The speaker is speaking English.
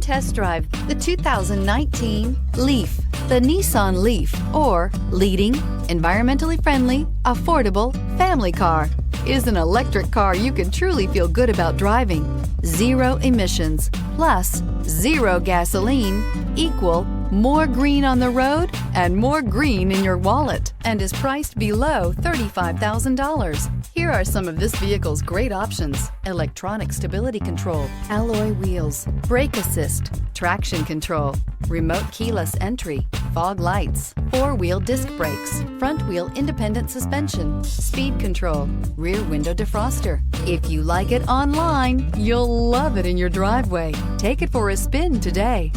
test drive the 2019 Leaf. The Nissan Leaf, or leading, environmentally friendly, affordable family car, is an electric car you can truly feel good about driving. Zero emissions, plus zero gasoline, equal more green on the road and more green in your wallet, and is priced below $35,000. Here are some of this vehicle's great options: electronic stability control, alloy wheels, brake assist, traction control, remote keyless entry, fog lights, four-wheel disc brakes, front-wheel independent suspension, speed control, rear window defroster. If you like it online, you'll love it in your driveway. Take it for a spin today.